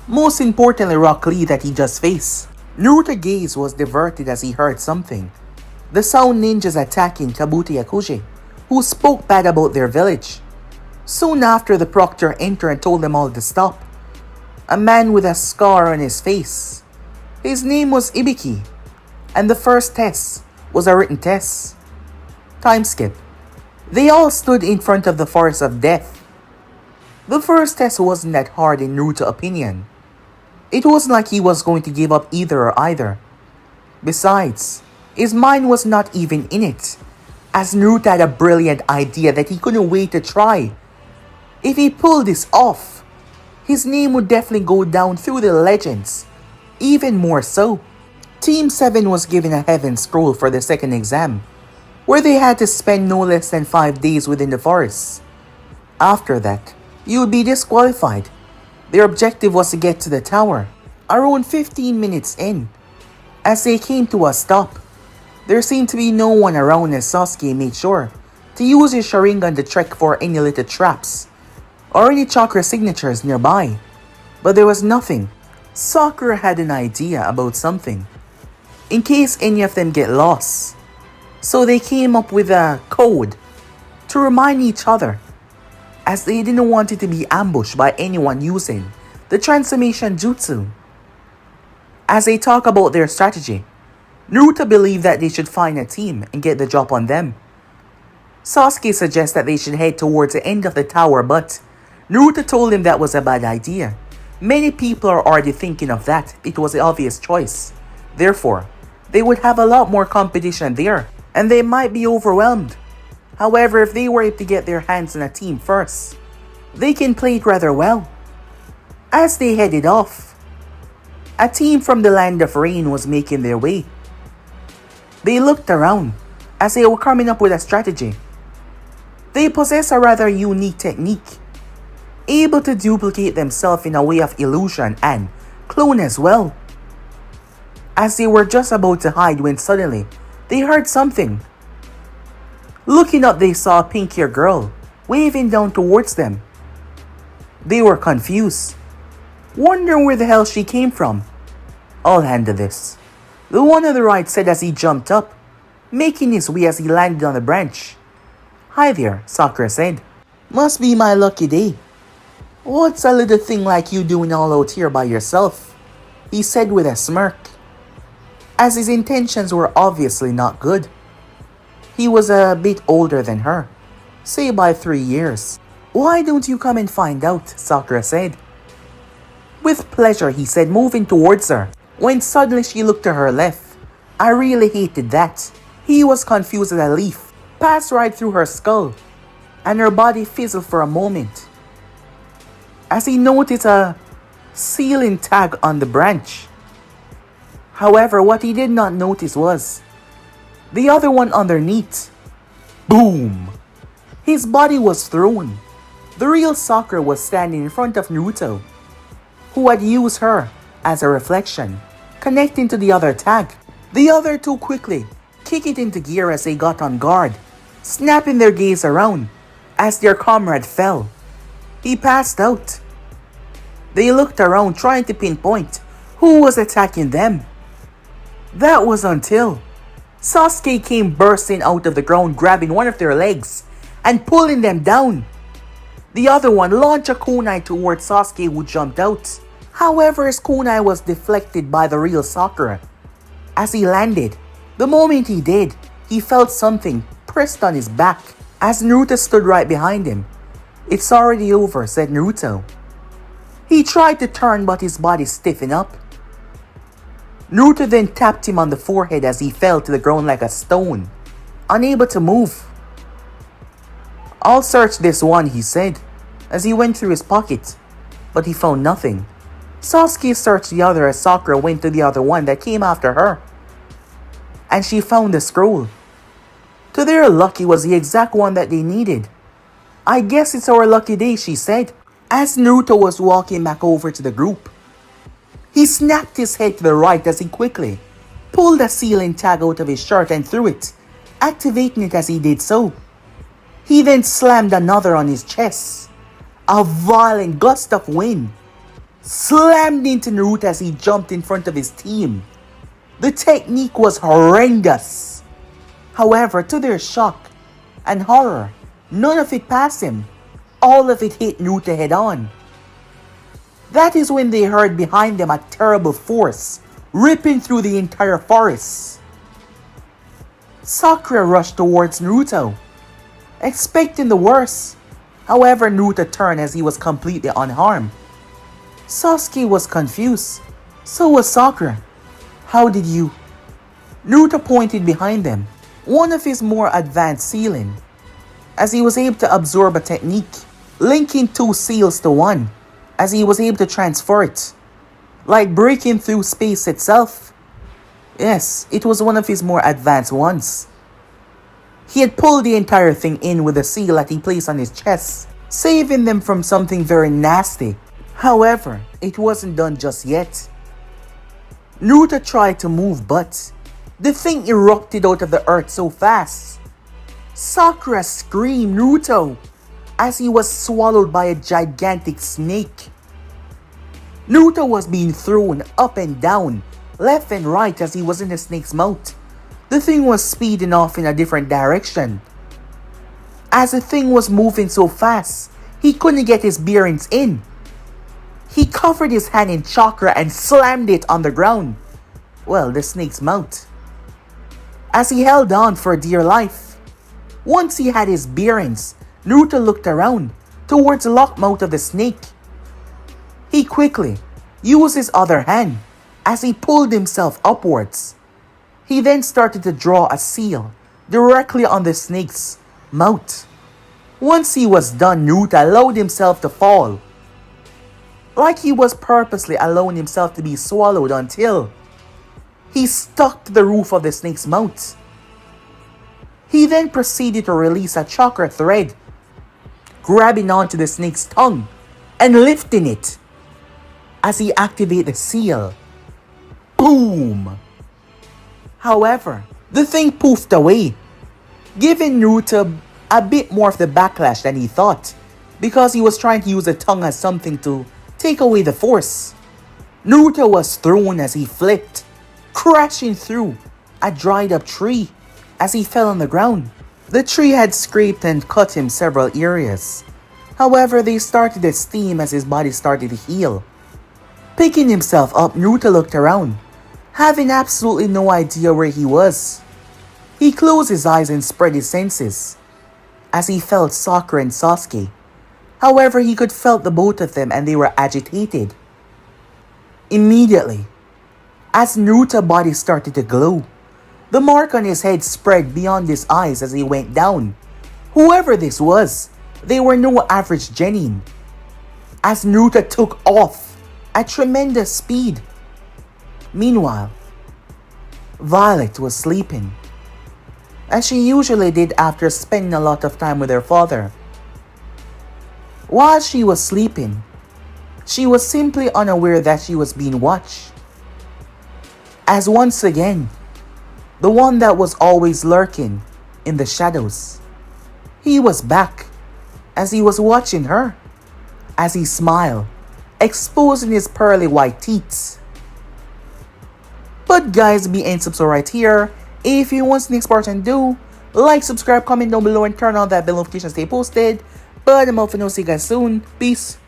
Most importantly, Rock Lee that he just faced. Naruto's gaze was diverted as he heard something. The sound ninjas attacking Kabuto Yakuji, who spoke bad about their village. Soon after, the proctor entered and told them all to stop. A man with a scar on his face. His name was Ibiki, and the first test was a written test. Time skip. They all stood in front of the forest of death. The first test wasn't that hard in Naruto's opinion. It wasn't like he was going to give up either or either. Besides, his mind was not even in it, as Naruto had a brilliant idea that he couldn't wait to try. If he pulled this off, his name would definitely go down through the legends. Even more so, Team 7 was given a heaven scroll for the second exam, where they had to spend no less than 5 days within the forest. After that, you would be disqualified. Their objective was to get to the tower. Around 15 minutes in, as they came to a stop, there seemed to be no one around as Sasuke made sure to use his Sharingan to check for any little traps or any chakra signatures nearby. But there was nothing. Sakura had an idea about something, in case any of them get lost. So they came up with a code to remind each other, as they didn't want it to be ambushed by anyone using the transformation jutsu. As they talk about their strategy, Naruto believed that they should find a team and get the drop on them. Sasuke suggests that they should head towards the end of the tower, but Naruto told him that was a bad idea. Many people are already thinking of that. It was the obvious choice. Therefore, they would have a lot more competition there, and they might be overwhelmed. However, if they were able to get their hands on a team first, they can play it rather well. As they headed off, a team from the Land of Rain was making their way. They looked around as they were coming up with a strategy. They possess a rather unique technique, able to duplicate themselves in a way of illusion and clone as well. As they were just about to hide when suddenly they heard something. Looking up, they saw a pink-haired girl waving down towards them. They were confused, wondering where the hell she came from. "I'll handle this," the one on the right said as he jumped up, making his way as he landed on the branch. "Hi there," Sakura said. "Must be my lucky day. What's a little thing like you doing all out here by yourself?" he said with a smirk, as his intentions were obviously not good. He was a bit older than her, say by 3 years. "Why don't you come and find out?" Sakura said. "With pleasure," he said, moving towards her, when suddenly she looked to her left. I really hated that. He was confused as a leaf passed right through her skull, and her body fizzled for a moment, as he noticed a sealing tag on the branch. However, what he did not notice was the other one underneath. Boom! His body was thrown. The real Sakura was standing in front of Naruto, who had used her as a reflection, connecting to the other tag. The other two quickly kick it into gear as they got on guard, snapping their gaze around as their comrade fell. He passed out. They looked around trying to pinpoint who was attacking them. That was until Sasuke came bursting out of the ground, grabbing one of their legs and pulling them down. The other one launched a kunai towards Sasuke, who jumped out. However, his kunai was deflected by the real Sakura as he landed. The moment he did, he felt something pressed on his back as Naruto stood right behind him. "It's already over," said Naruto. He tried to turn, but his body stiffened up. Naruto then tapped him on the forehead as he fell to the ground like a stone, unable to move. "I'll search this one," he said, as he went through his pocket, but he found nothing. Sasuke searched the other as Sakura went to the other one that came after her, and she found the scroll. To their luck, it was the exact one that they needed. "I guess it's our lucky day," she said, as Naruto was walking back over to the group. He snapped his head to the right as he quickly pulled a sealing tag out of his shirt and threw it, activating it as he did so. He then slammed another on his chest. A violent gust of wind slammed into Naruto as he jumped in front of his team. The technique was horrendous. However, to their shock and horror, none of it passed him. All of it hit Naruto head on. That is when they heard behind them a terrible force ripping through the entire forest. Sakura rushed towards Naruto, expecting the worst. However, Naruto turned as he was completely unharmed. Sasuke was confused. So was Sakura. "How did you?" Naruto pointed behind them, one of his more advanced sealing, as he was able to absorb a technique, linking two seals to one, as he was able to transfer it, like breaking through space itself. Yes, it was one of his more advanced ones. He had pulled the entire thing in with a seal that he placed on his chest, saving them from something very nasty. However, it wasn't done just yet. Naruto tried to move, but the thing erupted out of the earth so fast. Sakura screamed Naruto as he was swallowed by a gigantic snake. Naruto was being thrown up and down, left and right as he was in the snake's mouth. The thing was speeding off in a different direction. As the thing was moving so fast, he couldn't get his bearings in. He covered his hand in chakra and slammed it on the ground. Well, the snake's mouth. As he held on for dear life. Once he had his bearings, Naruto looked around towards the locked mouth of the snake. He quickly used his other hand as he pulled himself upwards. He then started to draw a seal directly on the snake's mouth. Once he was done, Naruto allowed himself to fall, like he was purposely allowing himself to be swallowed until he stuck to the roof of the snake's mouth. He then proceeded to release a chakra thread, grabbing onto the snake's tongue and lifting it as he activated the seal. Boom! However, the thing poofed away, giving Naruto a bit more of the backlash than he thought, because he was trying to use the tongue as something to take away the force. Naruto was thrown as he flipped, crashing through a dried up tree as he fell on the ground. The tree had scraped and cut him several areas. However, they started to steam as his body started to heal. Picking himself up, Naruto looked around, having absolutely no idea where he was. He closed his eyes and spread his senses as he felt Sakura and Sasuke. However, he could felt the both of them and they were agitated. Immediately, as Naruto's body started to glow, the mark on his head spread beyond his eyes as he went down. Whoever this was, they were no average genin, as Naruto took off at tremendous speed. Meanwhile, Violet was sleeping, as she usually did after spending a lot of time with her father. While she was sleeping, she was simply unaware that she was being watched. As once again, the one that was always lurking in the shadows, he was back as he was watching her, as he smiled, exposing his pearly white teeth. But guys, be and subscribe right here. If you want the next part and do, like, subscribe, comment down below, and turn on that bell notification to stay posted. But I'm off and I'll see you guys soon. Peace.